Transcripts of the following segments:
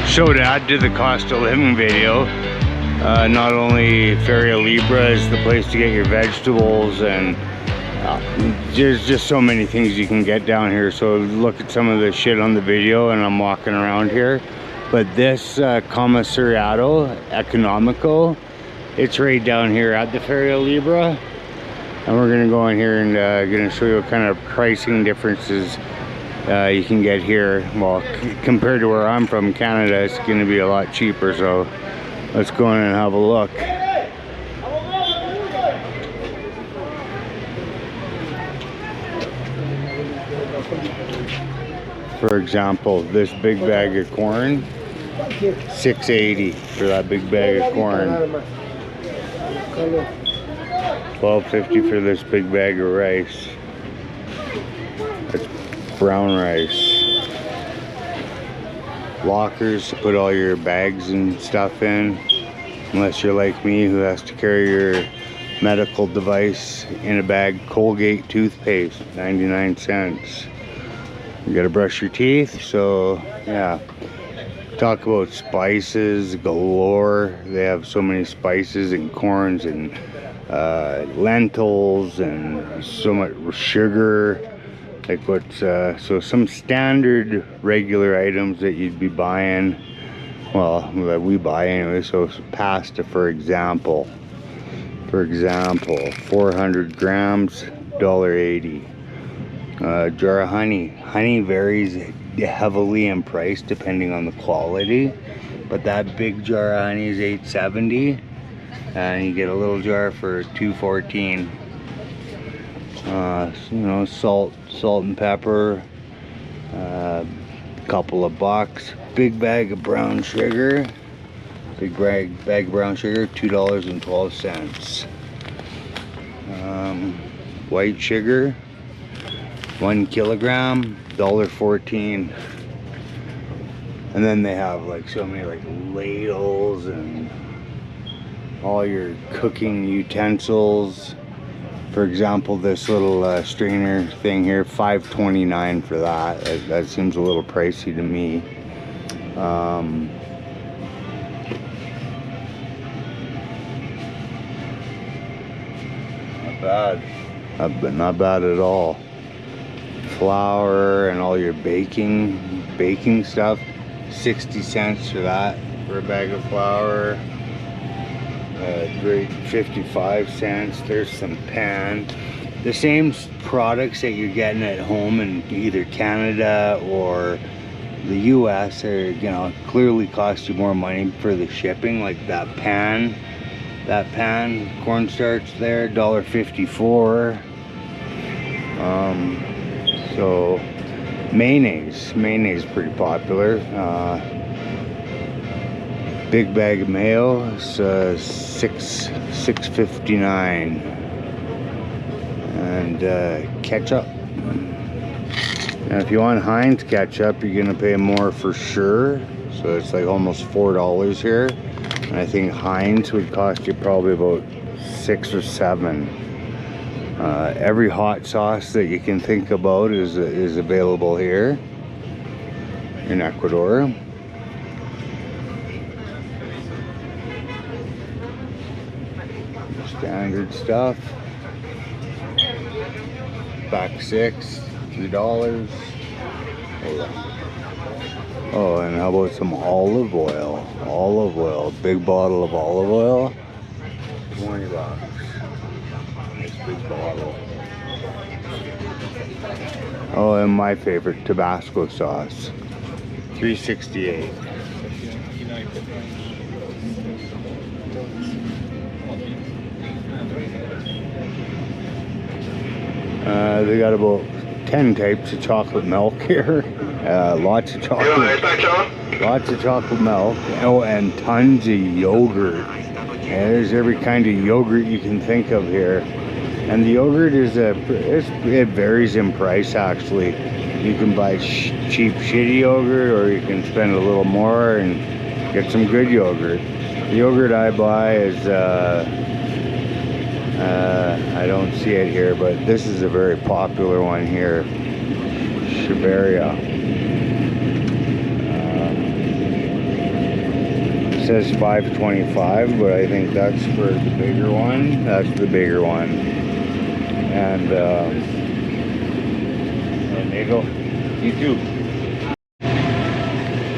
So to add to the cost of living video, not only Feria Libra is the place to get your vegetables, and there's just so many things you can get down here. So look at some of the shit on the video, and I'm walking around here. But this commissariato economico, it's right down here at the Feria Libra. And we're gonna go in here and gonna show you what kind of pricing differences you can get here. Well, compared to where I'm from, Canada, it's gonna be a lot cheaper. So let's go in and have a look. For example, this big bag of corn, $6.80 for that big bag of corn. $12.50 for this big bag of rice. That's brown rice. Lockers to put all your bags and stuff in, unless you're like me who has to carry your medical device in a bag. Colgate toothpaste, 99 cents. You gotta brush your teeth, so yeah. Talk about spices galore. They have so many spices and corns and lentils and so much sugar. Like what's so some standard regular items that you'd be buying, well, that we buy anyway. So pasta, for example, 400 grams, $1.80. Jar of honey. Honey varies heavily in price depending on the quality, but that big jar of honey is $8.70, and you get a little jar for $2.14. You know, salt and pepper, couple of bucks. Big bag of brown sugar, bag of brown sugar, $2.12. White sugar, 1 kilogram, $1.14. And then they have like so many like ladles and all your cooking utensils. For example, this little strainer thing here, $5.29 for that. That seems a little pricey to me. Not bad. Not bad at all. Flour and all your baking stuff, 60 cents for that, for a bag of flour. Grade 55 cents. There's some pan. The same products that you're getting at home in either Canada or the US are, you know, clearly cost you more money for the shipping. Like that pan cornstarch there, $1.54. So mayonnaise pretty popular. Big bag of mayo is $6.59, and ketchup. Now, if you want Heinz ketchup, you're gonna pay more for sure. So it's like almost $4 here, and I think Heinz would cost you probably about $6 or $7. Every hot sauce that you can think about is available here in Ecuador. Standard stuff. Back 6, $3. Oh, and how about some olive oil? Big bottle of olive oil, $20. Nice big bottle. Oh, and my favorite, Tabasco sauce, $3.68. They got about 10 types of chocolate milk here. Lots of chocolate milk. Oh, and tons of yogurt. Yeah, there's every kind of yogurt you can think of here. And the yogurt it varies in price actually. You can buy cheap shitty yogurt, or you can spend a little more and get some good yogurt. The yogurt I buy is I don't see it here, but this is a very popular one here, Shiberia. says $5.25, but I think that's for the bigger one. That's the bigger one. And there you go. You too.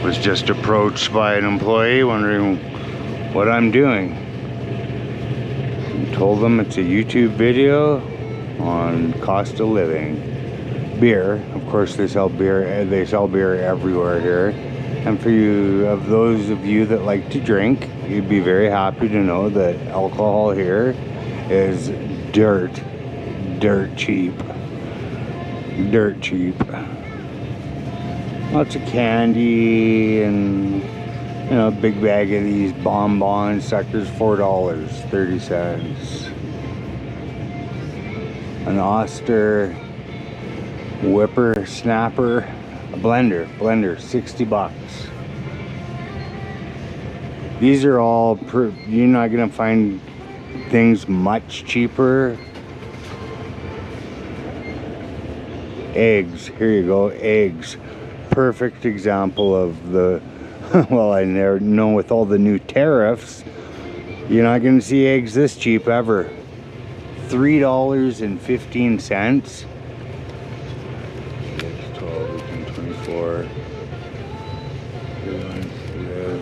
Was just approached by an employee wondering what I'm doing. I told them it's a YouTube video on cost of living. Beer, of course, they sell beer. They sell beer everywhere here. And for you, of those of you that like to drink, you'd be very happy to know that alcohol here is dirt cheap. Dirt cheap. Lots of candy and, you know, a big bag of these bonbon suckers, $4.30. An Oster whipper snapper, a blender, 60 bucks. These are all, you're not gonna find things much cheaper. Eggs, here you go, eggs. Perfect example of the, well, I never know, with all the new tariffs, you're not gonna see eggs this cheap ever. $3.15. 12, 24,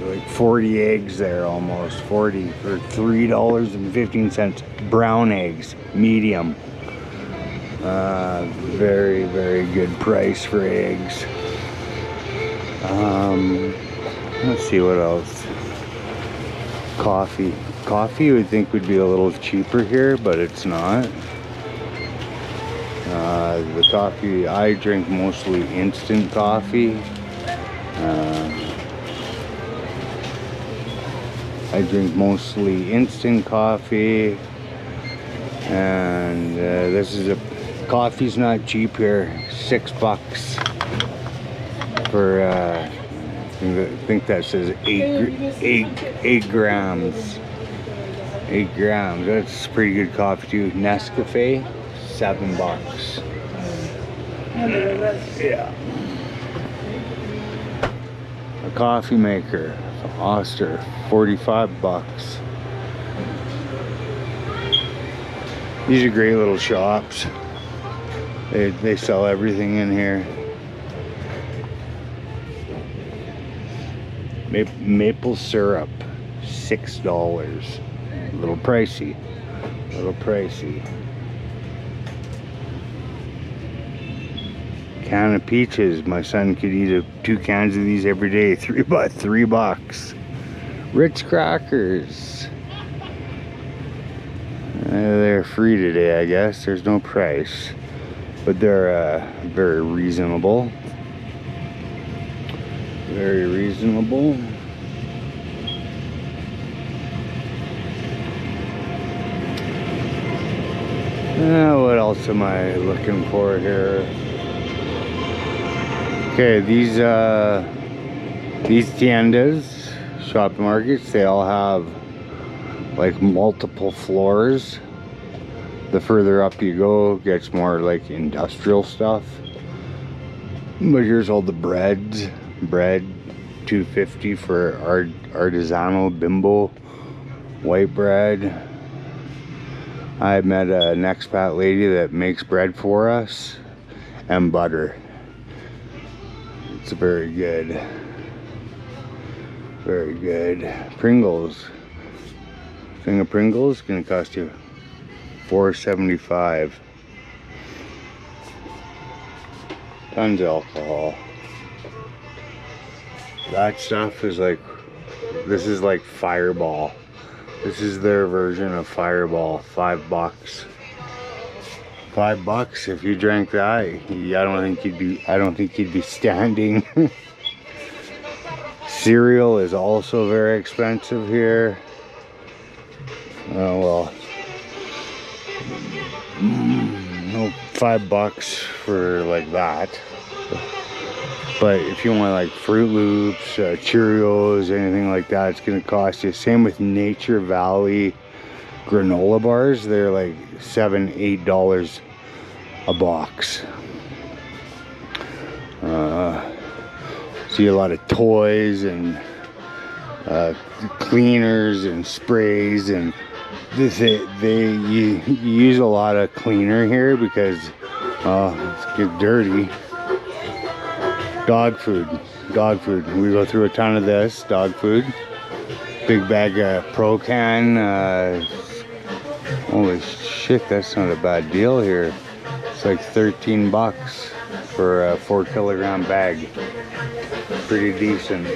like 40 eggs there, almost 40 for $3.15. Brown eggs, medium. Very, very good price for eggs. Let's see what else. Coffee. Coffee you would think would be a little cheaper here, but it's not. The coffee, I drink mostly instant coffee. And this is a, coffee's not cheap here. $6 for I think that says 8 grams. 8 grams. That's pretty good coffee too. Nescafe, $7. Yeah. A coffee maker, Oster, $45. These are great little shops. They sell everything in here. Maple syrup, $6. A little pricey. Can of peaches. My son could eat 2 cans of these every day. $3. Ritz crackers. They're free today, I guess. There's no price, but they're very reasonable. Very reasonable. What else am I looking for here? Okay, these tiendas, shopping markets, they all have like multiple floors. The further up you go, it gets more like industrial stuff. But here's all the breads. Bread, $2.50 for artisanal bimbo white bread. I met an expat lady that makes bread for us, and butter. It's very good. Very good. Pringles. Thing of Pringles gonna cost you $4.75. Tons of alcohol. That stuff is like, this is like Fireball. This is their version of Fireball. $5. $5 if you drank that. I don't think you'd be standing. Cereal is also very expensive here. Oh well. No, $5 for like that. But if you want like Fruit Loops, Cheerios, anything like that, it's gonna cost you. Same with Nature Valley granola bars. They're like $7, $8 a box. See a lot of toys and cleaners and sprays, and you use a lot of cleaner here because it's get dirty. Dog food. We go through a ton of this dog food. Big bag of Pro Can. Holy shit, that's not a bad deal here. It's like 13 bucks for a 4-kilogram bag. Pretty decent.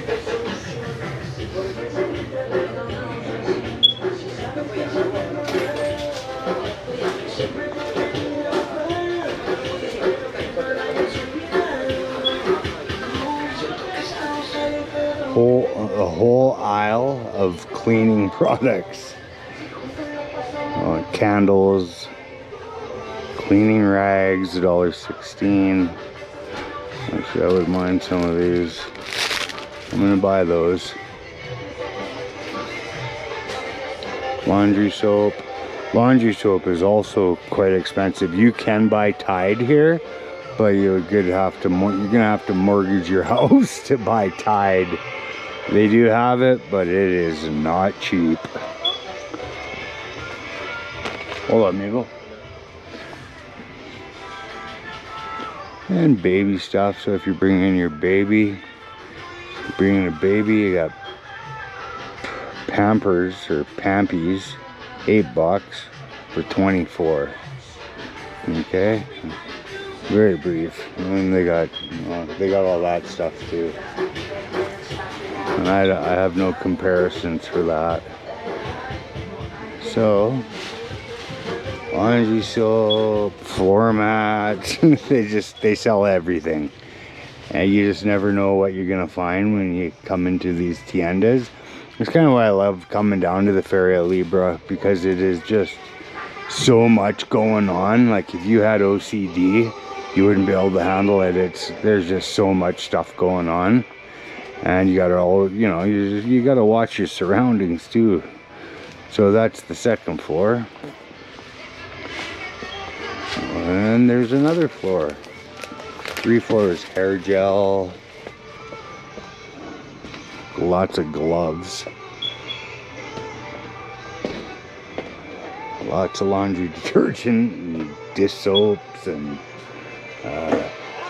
A whole aisle of cleaning products. Candles, cleaning rags, $1.16. Actually, I would mind some of these. I'm gonna buy those. Laundry soap. Laundry soap is also quite expensive. You can buy Tide here, but you're gonna have to mortgage your house to buy Tide. They do have it, but it is not cheap. Hold on, Mabel. And baby stuff. So if you're bringing your baby, you got Pampers or Pampies, $8 for 24. Okay, very brief. And then they got all that stuff too. And I have no comparisons for that. So, laundry soap, floor mats, they sell everything. And you just never know what you're gonna find when you come into these tiendas. It's kind of why I love coming down to the Feria Libre, because it is just so much going on. Like if you had OCD, you wouldn't be able to handle it. There's just so much stuff going on. And you gotta you gotta watch your surroundings too. So that's the second floor. And there's another floor. 3 floors, hair gel, lots of gloves, lots of laundry detergent and dish soaps, and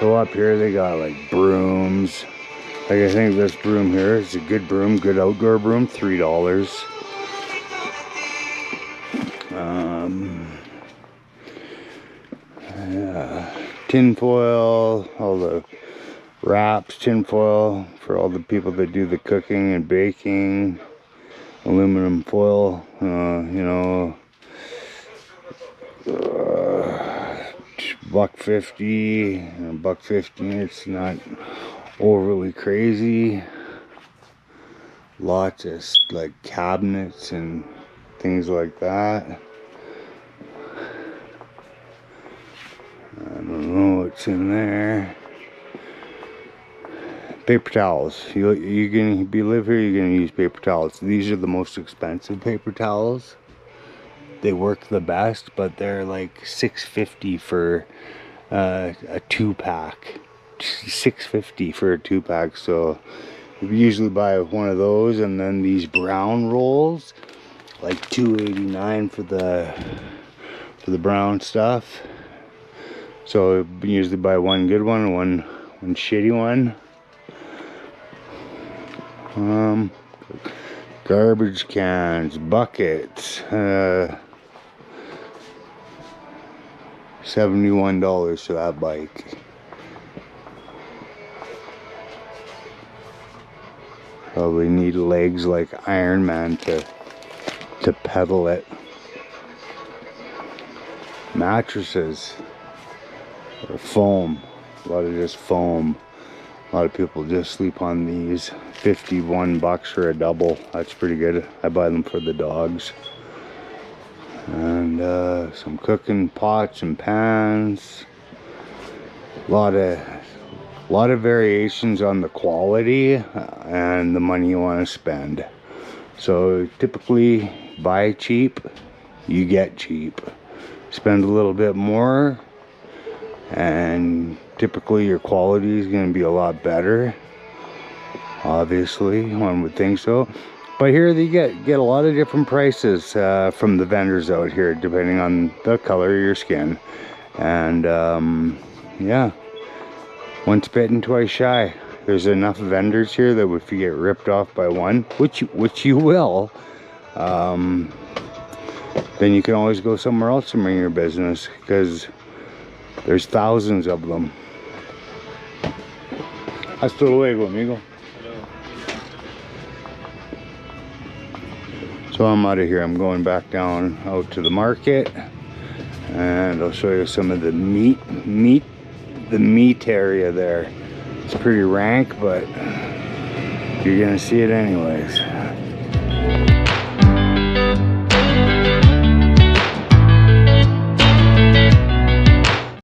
so up here they got like brooms. Like I think this broom here is a good broom, good outdoor broom, $3. Tin foil, all the wraps, tin foil for all the people that do the cooking and baking, aluminum foil, $1.50, it's not overly crazy. Lots of like cabinets and things like that. I don't know what's in there. Paper towels. Live here, you're gonna use paper towels. These are the most expensive paper towels. They work the best, but they're like $6.50 for a 2-pack. $6.50 for a 2-pack. So we usually buy one of those, and then these brown rolls, like $2.89 for the brown stuff. So we usually buy one good one and one shitty one. Garbage cans, buckets, $71 for that bike. Probably need legs like Iron Man to pedal it. Mattresses, or foam, a lot of just foam. A lot of people just sleep on these. $51 for a double. That's pretty good. I buy them for the dogs. And some cooking pots and pans. A lot of variations on the quality and the money you want to spend. So typically, buy cheap, you get cheap. Spend a little bit more, and typically your quality is going to be a lot better. Obviously, one would think so. But here they get a lot of different prices from the vendors out here, depending on the color of your skin. And yeah, once bitten, twice shy. There's enough vendors here that if you get ripped off by one, which you will, then you can always go somewhere else and bring your business, because there's thousands of them. Hasta luego, amigo. So I'm out of here. I'm going back down out to the market, and I'll show you some of the meat area there. It's pretty rank, but you're gonna see it anyways.